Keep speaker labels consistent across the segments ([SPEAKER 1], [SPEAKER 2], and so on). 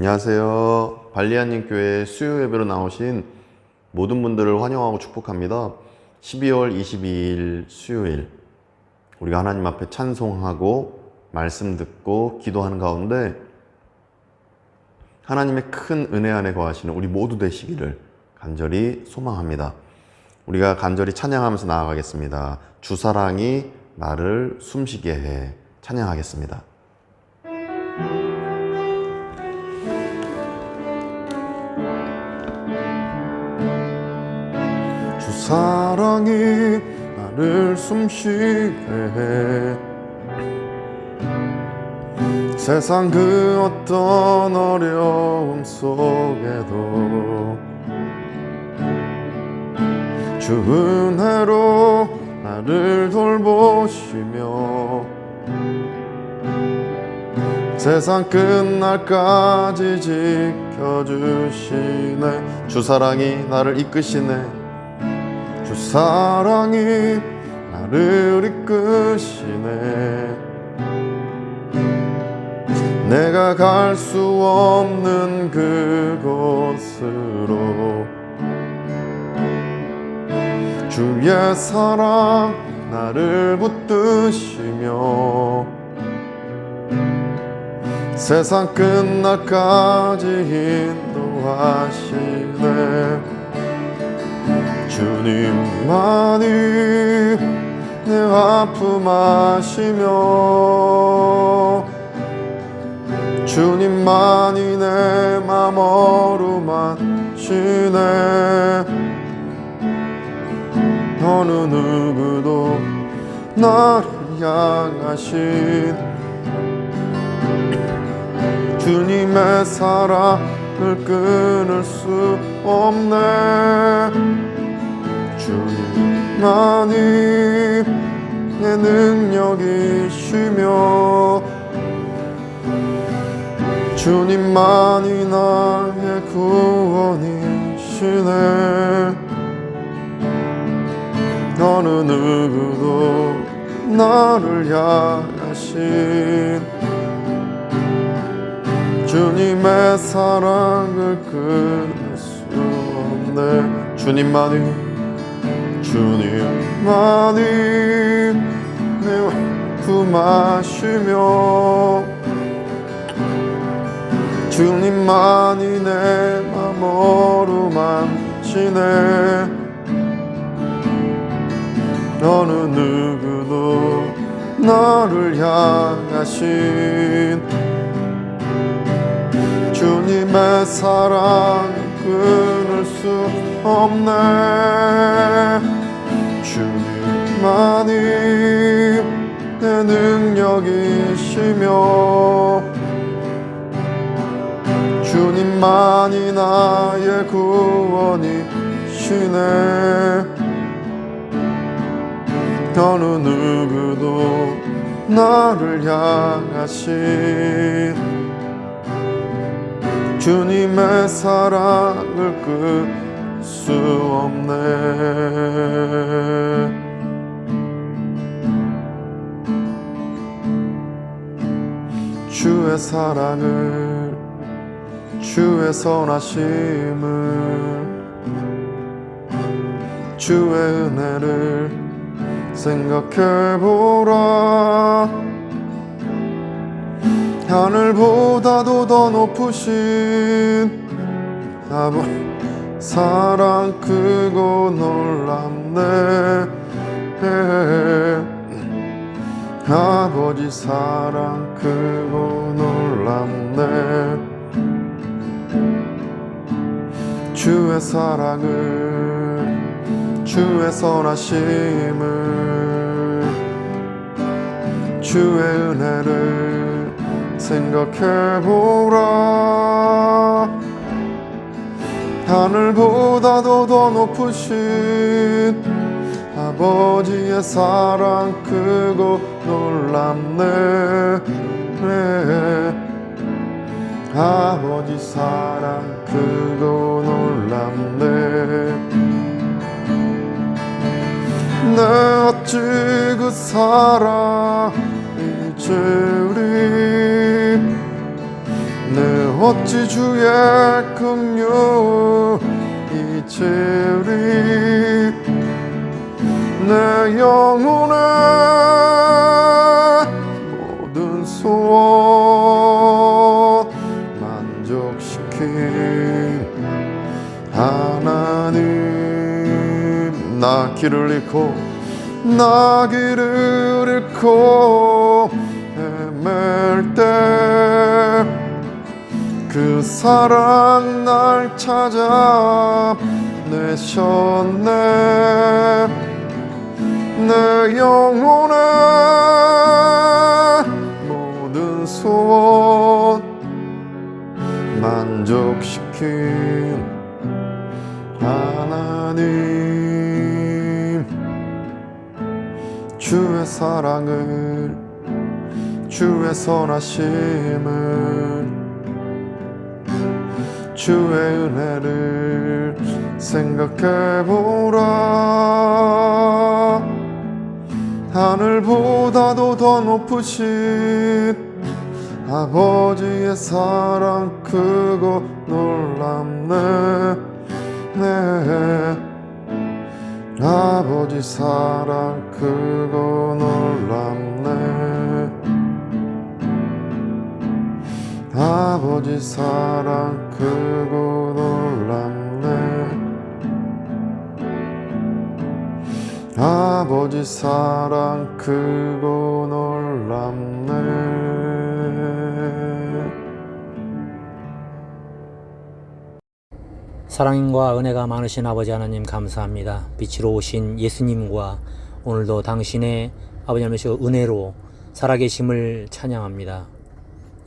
[SPEAKER 1] 안녕하세요. 발리안님교회 수요 예배로 나오신 모든 분들을 환영하고 축복합니다. 12월 22일 수요일 우리가 하나님 앞에 찬송하고 말씀 듣고 기도하는 가운데 하나님의 큰 은혜 안에 거하시는 우리 모두 되시기를 간절히 소망합니다. 우리가 간절히 찬양하면서 나아가겠습니다. 주 사랑이 나를 숨쉬게 해. 찬양하겠습니다. 주 사랑이 나를 숨쉬게 해. 세상 그 어떤 어려움 속에도 주 은혜로 나를 돌보시며 세상 끝날까지 지켜주시네. 주 사랑이 나를 이끄시네. 주 사랑이 나를 이끄시네. 내가 갈 수 없는 그곳으로 주의 사랑 나를 붙드시며 세상 끝날까지 인도하시네. 주님만이 내 아픔 아시며 주님만이 내 맘 어루만지네. 어느 누구도 나를 향하신 주님의 사랑을 끊을 수 없네. 주님만이 내 능력이시며 주님만이 나의 구원이시네. 어느 누구도 나를 향하신 주님의 사랑을 끊을 수 없네. 주님만이 내 품하시며 주님만이 내 맘 어루만지네. 어느 누구도 나를 향하신 주님의 사랑 끊을 수 없네. 주님만이 내 능력이시며 주님만이 나의 구원이시네. 어느 누구도 나를 향하신 주님의 사랑을 끊을 수 없네. 주의 사랑을 주의 선하심을 주의 은혜를 생각해보라. 하늘보다도 더 높으신 아버지 사랑 크고 놀랍네. 아버지 사랑 크고 놀랍네. 주의 사랑을 주의 선하심을 주의 은혜를 생각해보라. 하늘보다도 더 높으신 아버지의 사랑 크고 놀랍네. 아버지 사랑 크고 놀랍네. 내 어찌 그 사랑 잊으리. 내 어찌 주의 긍휼 잊으리. 내 영혼의 모든 소원 만족시킨 하나님. 나 길을 잃고 헤맬 때 그 사랑 날 찾아 내셨네. 내 영혼의 모든 소원 만족시킨 하나님. 주의 사랑을, 주의 선하심을, 주의 은혜를 생각해보라. 하늘보다도 더 높으신 아버지의 사랑 크고 놀랍네. 네. 아버지 사랑 크고 놀랍네. 아버지 사랑 크고 놀랍네. 아버지 사랑 크고 놀랍네.
[SPEAKER 2] 사랑과 은혜가 많으신 아버지 하나님 감사합니다. 빛으로 오신 예수님과 오늘도 당신의 아버지 하나님의 은혜로 살아계심을 찬양합니다.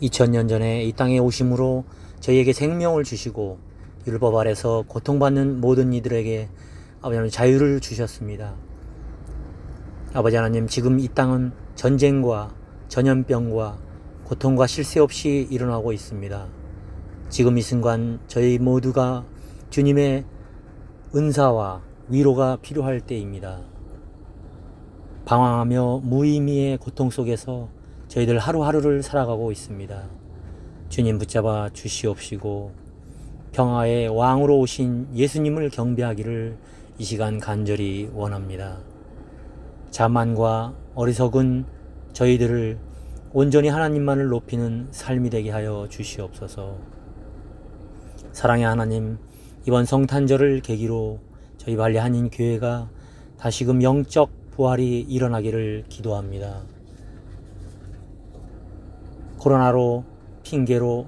[SPEAKER 2] 2000년 전에 이 땅에 오심으로 저희에게 생명을 주시고 율법 아래서 고통받는 모든 이들에게 아버지 하나님 자유를 주셨습니다. 아버지 하나님, 지금 이 땅은 전쟁과 전염병과 고통과 쉴 새 없이 일어나고 있습니다. 지금 이 순간 저희 모두가 주님의 은사와 위로가 필요할 때입니다. 방황하며 무의미의 고통 속에서 저희들 하루하루를 살아가고 있습니다. 주님 붙잡아 주시옵시고 평화의 왕으로 오신 예수님을 경배하기를 이 시간 간절히 원합니다. 자만과 어리석은 저희들을 온전히 하나님만을 높이는 삶이 되게 하여 주시옵소서. 사랑의 하나님, 이번 성탄절을 계기로 저희 발리 한인교회가 다시금 영적 부활이 일어나기를 기도합니다. 코로나로 핑계로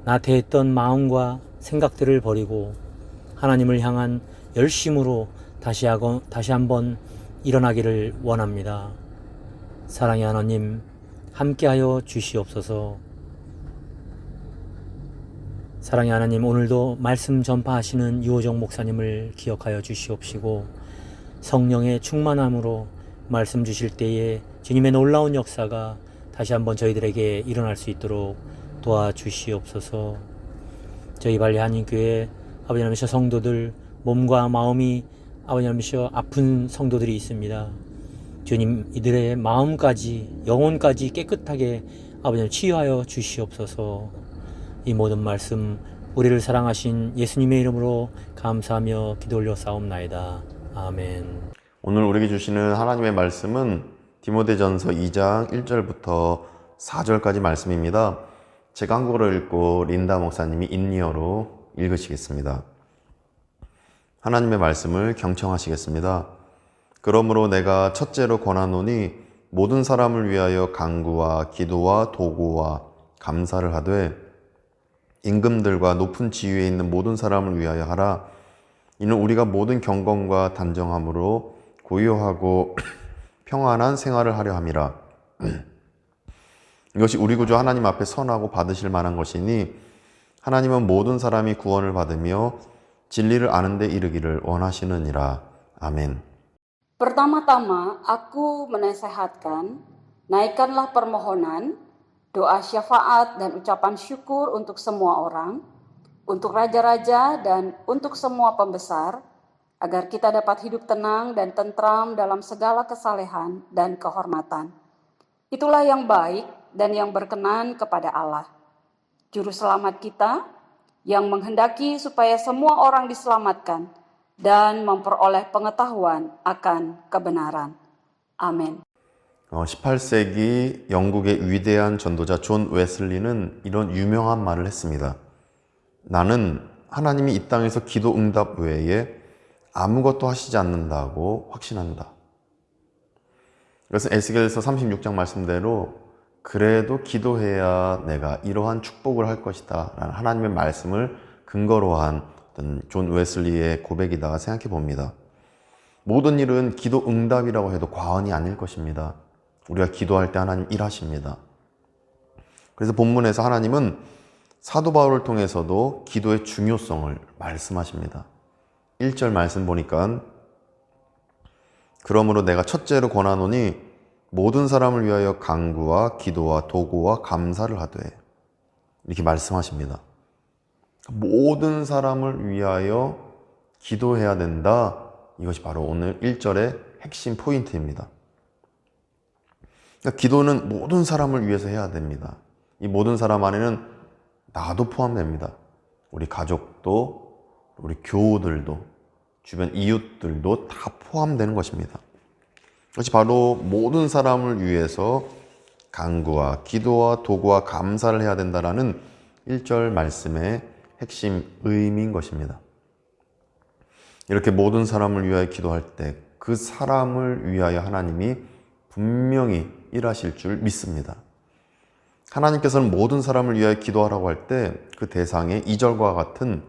[SPEAKER 2] 나태했던 마음과 생각들을 버리고 하나님을 향한 열심으로 다시 한번 일어나기를 원합니다. 사랑의 하나님, 함께하여 주시옵소서. 사랑의 하나님, 오늘도 말씀 전파하시는 유호정 목사님을 기억하여 주시옵시고 성령의 충만함으로 말씀 주실 때에 주님의 놀라운 역사가 다시 한번 저희들에게 일어날 수 있도록 도와주시옵소서. 저희 발리 한인교회 아버지 하나님 성도들 몸과 마음이 아버지 하나님 아픈 성도들이 있습니다. 주님, 이들의 마음까지 영혼까지 깨끗하게 아버지 하나님 치유하여 주시옵소서. 이 모든 말씀 우리를 사랑하신 예수님의 이름으로 감사하며 기도 올려 싸움나이다. 아멘.
[SPEAKER 1] 오늘 우리에게 주시는 하나님의 말씀은 디모데전서 2장 1절부터 4절까지 말씀입니다. 제가 한국어로 읽고 린다 목사님이 인니어로 읽으시겠습니다. 하나님의 말씀을 경청하시겠습니다. 그러므로 내가 첫째로 권하노니 모든 사람을 위하여 간구와 기도와 도구와 감사를 하되 임금들과 높은 지위에 있는 모든 사람을 위하여 하라. 이는 우리가 모든 경건과 단정함으로 고요하고 평안한 생활을 하려 함이라. 이것이 우리 구주 하나님 앞에 선하고 받으실 만한 것이니 하나님은 모든 사람이 구원을 받으며 진리를 아는 데 이르기를 원하시느니라. 아멘.
[SPEAKER 3] Pertama-tama, aku menasehatkan, naikkanlah permohonan, doa syafaat dan ucapan syukur untuk semua orang, untuk raja-raja dan untuk semua pembesar, agar kita dapat hidup tenang dan tentram dalam segala kesalehan dan kehormatan. Itulah yang baik dan yang berkenan kepada Allah. Juru Selamat kita, yang menghendaki supaya semua orang diselamatkan dan memperoleh pengetahuan akan kebenaran. 아멘.
[SPEAKER 1] 18세기 영국의 위대한 전도자 존 웨슬리는 이런 유명한 말을 했습니다. 나는 하나님이 이 땅에서 기도 응답 외에 아무것도 하시지 않는다고 확신한다. 그래서 에스겔서 36장 말씀대로 그래도 기도해야 내가 이러한 축복을 할 것이다 라는 하나님의 말씀을 근거로 한 어떤 존 웨슬리의 고백이다 생각해 봅니다. 모든 일은 기도 응답이라고 해도 과언이 아닐 것입니다. 우리가 기도할 때 하나님 일하십니다. 그래서 본문에서 하나님은 사도 바울을 통해서도 기도의 중요성을 말씀하십니다. 1절 말씀 보니까 그러므로 내가 첫째로 권하노니 모든 사람을 위하여 간구와 기도와 도구와 감사를 하되 이렇게 말씀하십니다. 모든 사람을 위하여 기도해야 된다. 이것이 바로 오늘 1절의 핵심 포인트입니다. 그러니까 기도는 모든 사람을 위해서 해야 됩니다. 이 모든 사람 안에는 나도 포함됩니다. 우리 가족도, 우리 교우들도, 주변 이웃들도 다 포함되는 것입니다. 그것이 바로 모든 사람을 위해서 간구와 기도와 도구와 감사를 해야 된다라는 1절 말씀의 핵심 의미인 것입니다. 이렇게 모든 사람을 위하여 기도할 때 그 사람을 위하여 하나님이 분명히 일하실 줄 믿습니다. 하나님께서는 모든 사람을 위하여 기도하라고 할 때 그 대상에 2절과 같은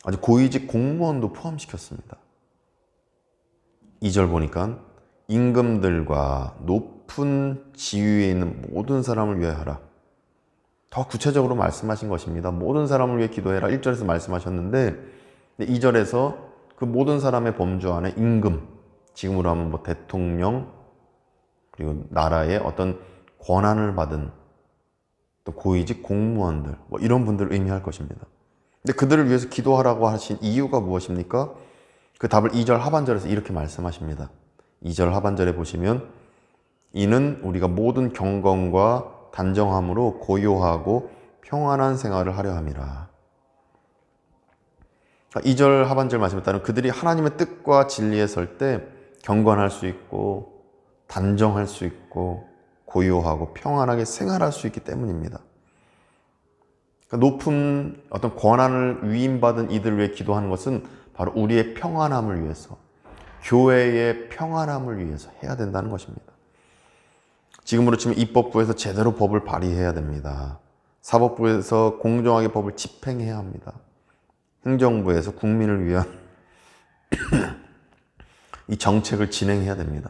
[SPEAKER 1] 아주 고위직 공무원도 포함시켰습니다. 2절 보니까 임금들과 높은 지위에 있는 모든 사람을 위하여 하라. 더 구체적으로 말씀하신 것입니다. 모든 사람을 위해 기도해라. 1절에서 말씀하셨는데 2절에서 그 모든 사람의 범주 안에 임금, 지금으로 하면 뭐 대통령, 그리고 나라의 어떤 권한을 받은 또 고위직 공무원들, 뭐 이런 분들을 의미할 것입니다. 근데 그들을 위해서 기도하라고 하신 이유가 무엇입니까? 그 답을 2절 하반절에서 이렇게 말씀하십니다. 2절 하반절에 보시면 이는 우리가 모든 경건과 단정함으로 고요하고 평안한 생활을 하려 함이라. 2절 하반절 말씀에 따르면 그들이 하나님의 뜻과 진리에 설 때 경건할 수 있고 단정할 수 있고 고요하고 평안하게 생활할 수 있기 때문입니다. 높은 어떤 권한을 위임받은 이들을 위해 기도하는 것은 바로 우리의 평안함을 위해서, 교회의 평안함을 위해서 해야 된다는 것입니다. 지금으로 치면 입법부에서 제대로 법을 발의해야 됩니다. 사법부에서 공정하게 법을 집행해야 합니다. 행정부에서 국민을 위한 이 정책을 진행해야 됩니다.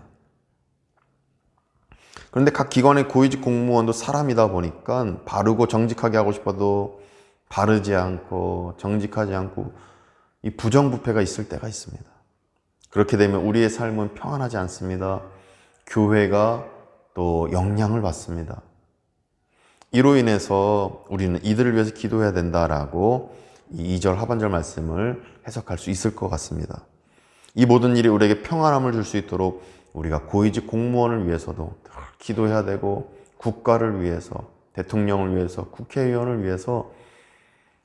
[SPEAKER 1] 그런데 각 기관의 고위직 공무원도 사람이다 보니까 바르고 정직하게 하고 싶어도 바르지 않고 정직하지 않고 이 부정부패가 있을 때가 있습니다. 그렇게 되면 우리의 삶은 평안하지 않습니다. 교회가 또 영향을 받습니다. 이로 인해서 우리는 이들을 위해서 기도해야 된다라고 이 2절 하반절 말씀을 해석할 수 있을 것 같습니다. 이 모든 일이 우리에게 평안함을 줄 수 있도록 우리가 고위직 공무원을 위해서도 기도해야 되고 국가를 위해서, 대통령을 위해서, 국회의원을 위해서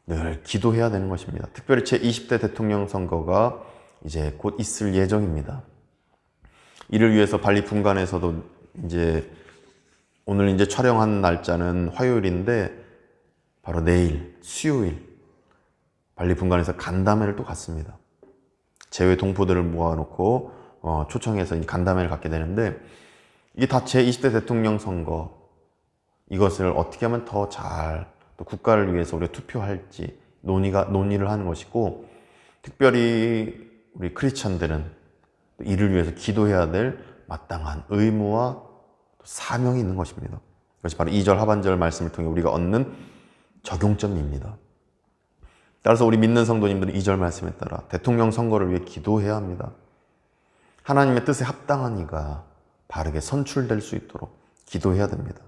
[SPEAKER 1] 늘 기도해야 되는 것입니다. 특별히 제20대 대통령 선거가 이제 곧 있을 예정입니다. 이를 위해서 반리분관에서도 오늘 촬영한 날짜는 화요일인데 바로 내일 수요일 반리분관에서 간담회를 또 갖습니다. 제외 동포들을 모아놓고 초청해서 간담회를 갖게 되는데 이게 다 제20대 대통령 선거, 이것을 어떻게 하면 더 잘 또 국가를 위해서 우리가 투표할지 논의를 하는 것이고, 특별히 우리 크리스찬들은 이를 위해서 기도해야 될 마땅한 의무와 사명이 있는 것입니다. 그것이 바로 2절 하반절 말씀을 통해 우리가 얻는 적용점입니다. 따라서 우리 믿는 성도님들은 2절 말씀에 따라 대통령 선거를 위해 기도해야 합니다. 하나님의 뜻에 합당한 이가 바르게 선출될 수 있도록 기도해야 됩니다.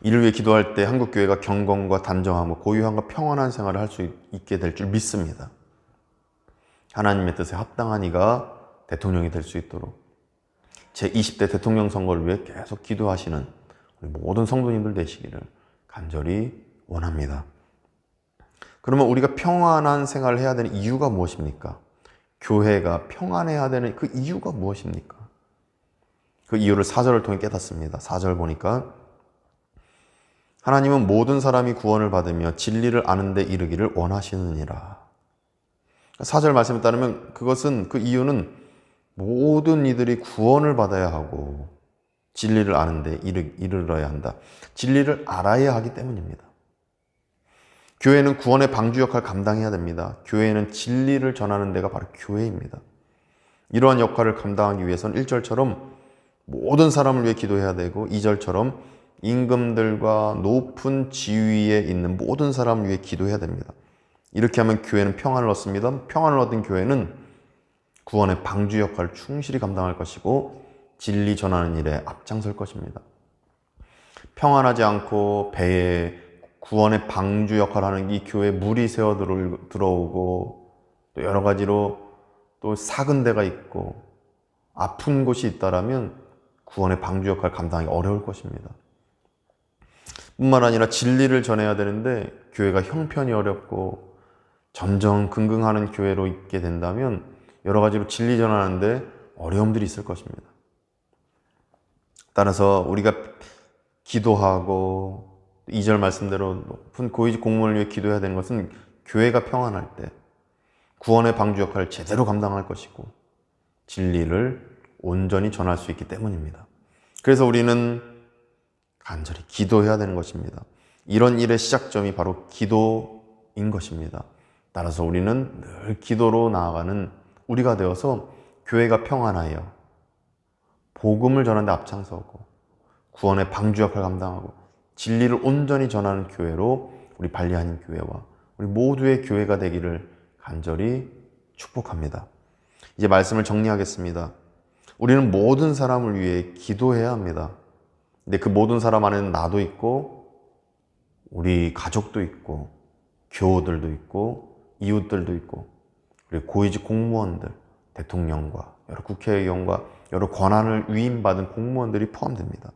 [SPEAKER 1] 이를 위해 기도할 때 한국교회가 경건과 단정함과 고요함과 평안한 생활을 할 수 있게 될 줄 믿습니다. 하나님의 뜻에 합당한 이가 대통령이 될 수 있도록 제20대 대통령 선거를 위해 계속 기도하시는 우리 모든 성도님들 되시기를 간절히 원합니다. 그러면 우리가 평안한 생활을 해야 되는 이유가 무엇입니까? 교회가 평안해야 되는 그 이유가 무엇입니까? 그 이유를 4절을 통해 깨닫습니다. 4절 보니까 하나님은 모든 사람이 구원을 받으며 진리를 아는 데 이르기를 원하시느니라. 4절 말씀에 따르면 그것은, 그 이유는 모든 이들이 구원을 받아야 하고 진리를 아는 데 이르러야 한다. 진리를 알아야 하기 때문입니다. 교회는 구원의 방주 역할을 감당해야 됩니다. 교회는 진리를 전하는 데가 바로 교회입니다. 이러한 역할을 감당하기 위해서는 1절처럼 모든 사람을 위해 기도해야 되고 2절처럼 임금들과 높은 지위에 있는 모든 사람을 위해 기도해야 됩니다. 이렇게 하면 교회는 평안을 얻습니다. 평안을 얻은 교회는 구원의 방주 역할을 충실히 감당할 것이고 진리 전하는 일에 앞장설 것입니다. 평안하지 않고 배에 구원의 방주 역할을 하는 이 교회에 물이 새어 들어오고 또 여러 가지로 또 삭은 데가 있고 아픈 곳이 있다라면 구원의 방주 역할을 감당하기 어려울 것입니다. 뿐만 아니라 진리를 전해야 되는데 교회가 형편이 어렵고 전전긍긍하는 교회로 있게 된다면 여러 가지로 진리 전하는데 어려움들이 있을 것입니다. 따라서 우리가 기도하고 2절 말씀대로 높은 고위직 공무원을 위해 기도해야 되는 것은 교회가 평안할 때 구원의 방주 역할을 제대로 감당할 것이고 진리를 온전히 전할 수 있기 때문입니다. 그래서 우리는 간절히 기도해야 되는 것입니다. 이런 일의 시작점이 바로 기도인 것입니다. 따라서 우리는 늘 기도로 나아가는 우리가 되어서 교회가 평안하여 복음을 전하는 데 앞장서고 구원의 방주 역할을 감당하고 진리를 온전히 전하는 교회로 우리 발리하님 교회와 우리 모두의 교회가 되기를 간절히 축복합니다. 이제 말씀을 정리하겠습니다. 우리는 모든 사람을 위해 기도해야 합니다. 근데 그 모든 사람 안에는 나도 있고 우리 가족도 있고 교우들도 있고 이웃들도 있고 우리 고위직 공무원들, 대통령과 여러 국회의원과 여러 권한을 위임받은 공무원들이 포함됩니다.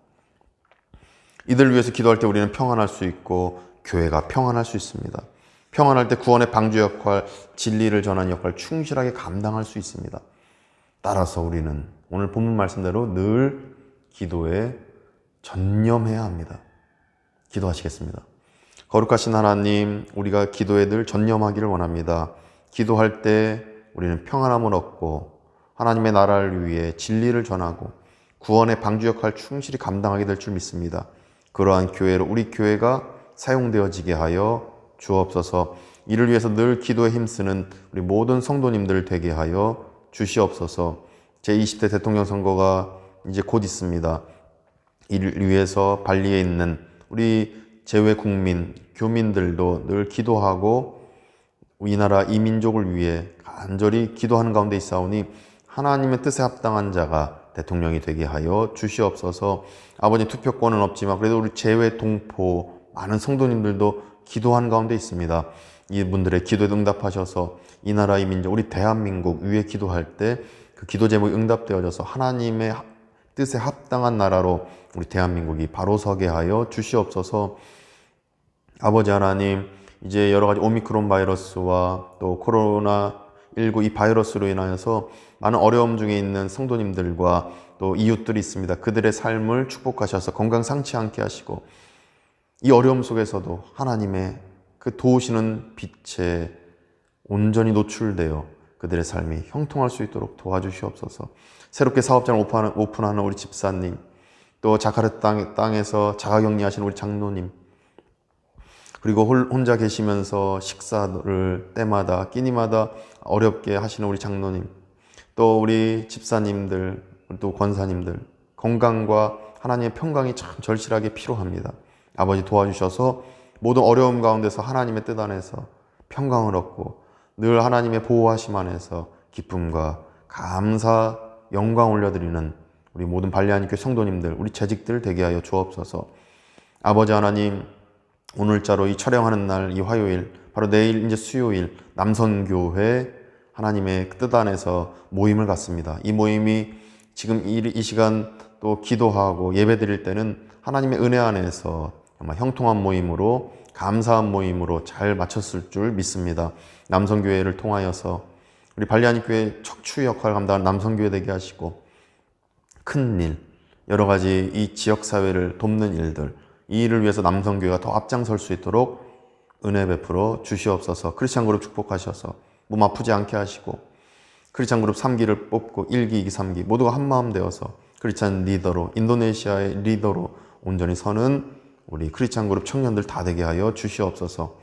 [SPEAKER 1] 이들을 위해서 기도할 때 우리는 평안할 수 있고 교회가 평안할 수 있습니다. 평안할 때 구원의 방주 역할, 진리를 전하는 역할을 충실하게 감당할 수 있습니다. 따라서 우리는 오늘 본문 말씀대로 늘 기도에 전념해야 합니다. 기도하시겠습니다. 거룩하신 하나님, 우리가 기도에 늘 전념하기를 원합니다. 기도할 때 우리는 평안함을 얻고 하나님의 나라를 위해 진리를 전하고 구원의 방주 역할을 충실히 감당하게 될 줄 믿습니다. 그러한 교회로 우리 교회가 사용되어지게 하여 주옵소서. 이를 위해서 늘 기도에 힘쓰는 우리 모든 성도님들 되게 하여 주시옵소서. 제20대 대통령 선거가 이제 곧 있습니다. 이를 위해서 발리에 있는 우리 재외 국민, 교민들도 늘 기도하고 이 나라 이 민족을 위해 간절히 기도하는 가운데 있사오니 하나님의 뜻에 합당한 자가 대통령이 되게 하여 주시옵소서. 아버지, 투표권은 없지만 그래도 우리 재외 동포 많은 성도님들도 기도한 가운데 있습니다. 이분들의 기도에 응답하셔서 이 나라 이 민족 우리 대한민국 위에 기도할 때 그 기도 제목이 응답되어져서 하나님의 뜻에 합당한 나라로 우리 대한민국이 바로 서게 하여 주시옵소서. 아버지 하나님, 이제 여러 가지 오미크론 바이러스와 또 코로나19 이 바이러스로 인하여서 많은 어려움 중에 있는 성도님들과 또 이웃들이 있습니다. 그들의 삶을 축복하셔서 건강 상치 않게 하시고 이 어려움 속에서도 하나님의 그 도우시는 빛에 온전히 노출되어 그들의 삶이 형통할 수 있도록 도와주시옵소서. 새롭게 사업장을 오픈하는 우리 집사님, 또 자카르 땅에서 자가격리하시는 우리 장로님, 그리고 혼자 계시면서 식사를 때마다 끼니마다 어렵게 하시는 우리 장로님, 또 우리 집사님들, 또 권사님들, 건강과 하나님의 평강이 참 절실하게 필요합니다. 아버지 도와주셔서 모든 어려움 가운데서 하나님의 뜻 안에서 평강을 얻고 늘 하나님의 보호하심 안에서 기쁨과 감사, 영광 올려드리는 우리 모든 발리하님 교회 성도님들, 우리 재직들 되게 하여 주옵소서. 아버지 하나님, 오늘자로 이 촬영하는 날, 이 화요일, 바로 내일 이제 수요일 남선교회 하나님의 뜻 안에서 모임을 갖습니다. 이 모임이 지금 이 시간 또 기도하고 예배 드릴 때는 하나님의 은혜 안에서 아마 형통한 모임으로, 감사한 모임으로 잘 마쳤을 줄 믿습니다. 남성교회를 통하여서 우리 발리안교회 척추 역할을 감당하는 남성교회 되게 하시고, 큰 일, 여러 가지 이 지역사회를 돕는 일들, 이 일을 위해서 남성교회가 더 앞장설 수 있도록 은혜 베풀어 주시옵소서. 크리스찬 그룹 축복하셔서 몸 아프지 않게 하시고, 크리스찬 그룹 3기를 뽑고 1기, 2기, 3기 모두가 한마음 되어서 크리스찬 리더로, 인도네시아의 리더로 온전히 서는 우리 크리스찬 그룹 청년들 다 되게 하여 주시옵소서.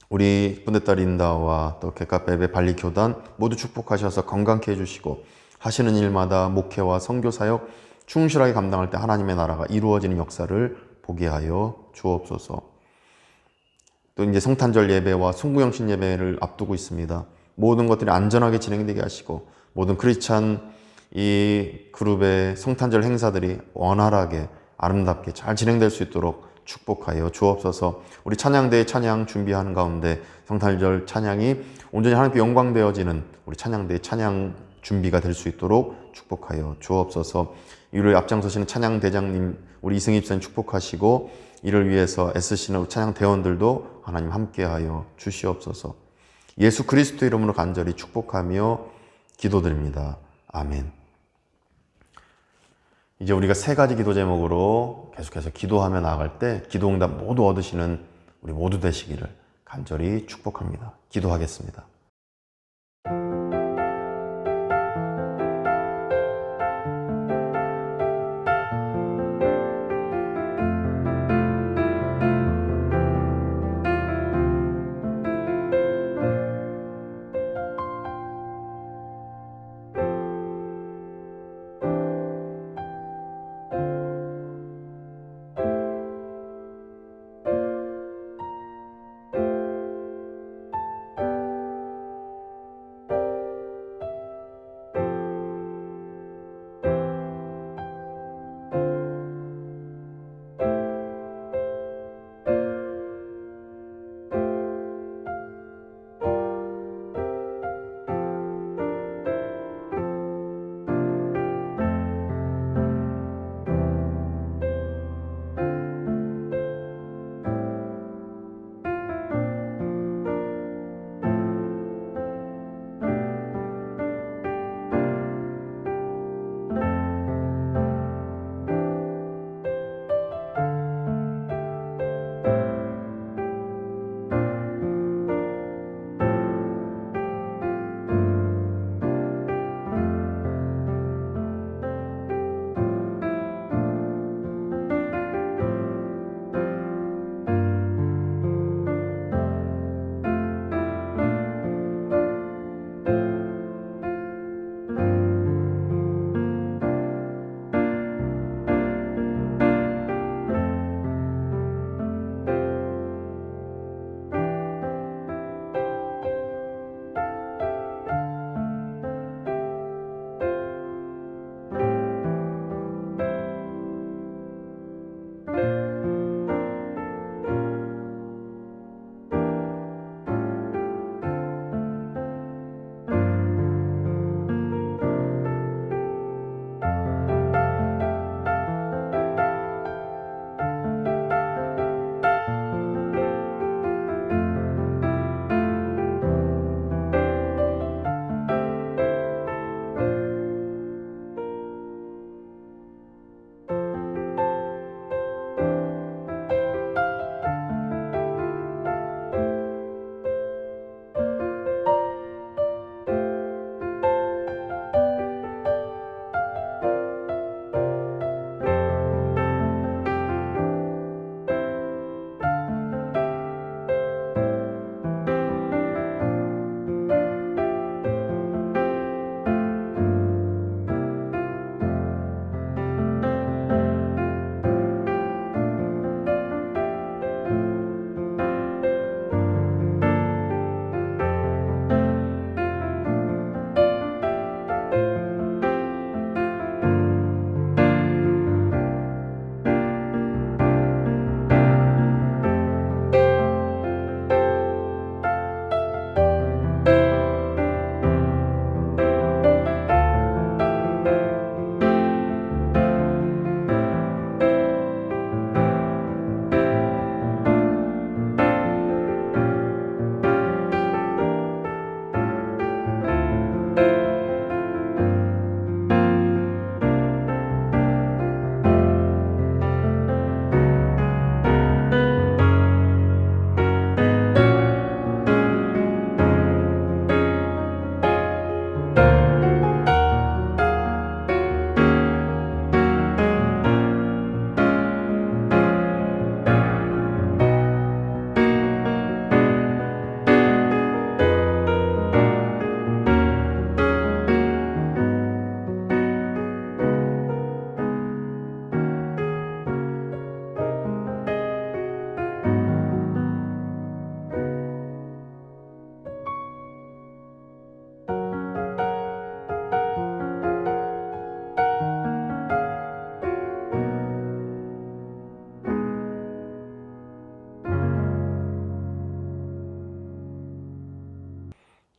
[SPEAKER 1] 우리 분대딸 린다와 또 객가베베 발리 교단 모두 축복하셔서 건강케 해주시고, 하시는 일마다 목회와 선교사역 충실하게 감당할 때 하나님의 나라가 이루어지는 역사를 보게 하여 주옵소서. 또 이제 성탄절 예배와 송구영신 예배를 앞두고 있습니다. 모든 것들이 안전하게 진행되게 하시고, 모든 크리스찬 이 그룹의 성탄절 행사들이 원활하게 아름답게 잘 진행될 수 있도록 축복하여 주옵소서. 우리 찬양대의 찬양 준비하는 가운데 성탄절 찬양이 온전히 하나님께 영광되어지는 우리 찬양대의 찬양 준비가 될 수 있도록 축복하여 주옵소서. 이를 앞장서시는 찬양대장님 우리 이승희 집사님 축복하시고, 이를 위해서 애쓰시는 찬양 대원들도 하나님 함께하여 주시옵소서. 예수 그리스도 이름으로 간절히 축복하며 기도드립니다. 아멘. 이제 우리가 3가지 기도 제목으로 계속해서 기도하며 나아갈 때 기도응답 모두 얻으시는 우리 모두 되시기를 간절히 축복합니다. 기도하겠습니다.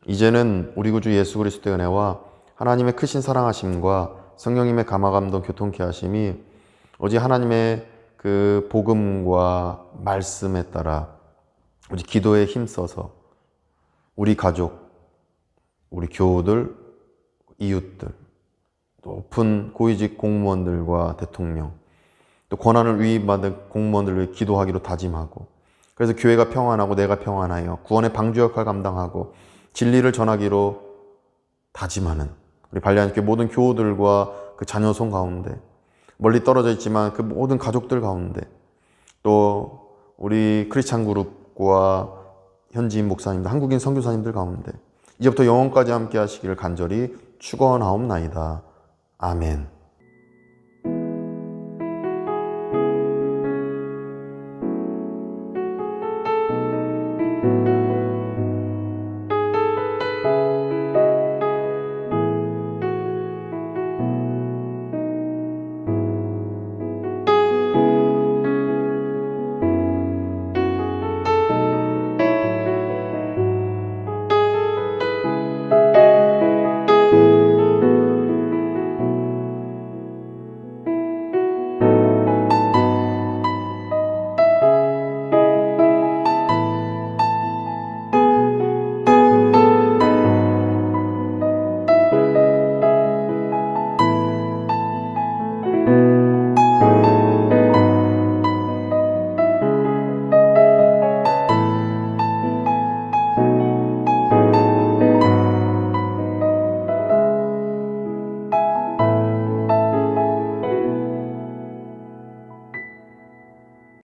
[SPEAKER 1] 이제는 우리 구주 예수 그리스도의 은혜와 하나님의 크신 사랑하심과 성령님의 감화감동 교통케 하심이 오직 하나님의 그 복음과 말씀에 따라 우리 기도에 힘써서 우리 가족, 우리 교우들, 이웃들, 높은 고위직 공무원들과 대통령, 또 권한을 위임받은 공무원들을 위해 기도하기로 다짐하고, 그래서 교회가 평안하고 내가 평안하여 구원의 방주 역할 감당하고 진리를 전하기로 다짐하는 우리 발리안교회 모든 교우들과 그 자녀손 가운데, 멀리 떨어져 있지만 그 모든 가족들 가운데, 또 우리 크리스찬 그룹과 현지인 목사님들, 한국인 선교사님들 가운데 이제부터 영원까지 함께 하시기를 간절히 축원하옵나이다. 아멘.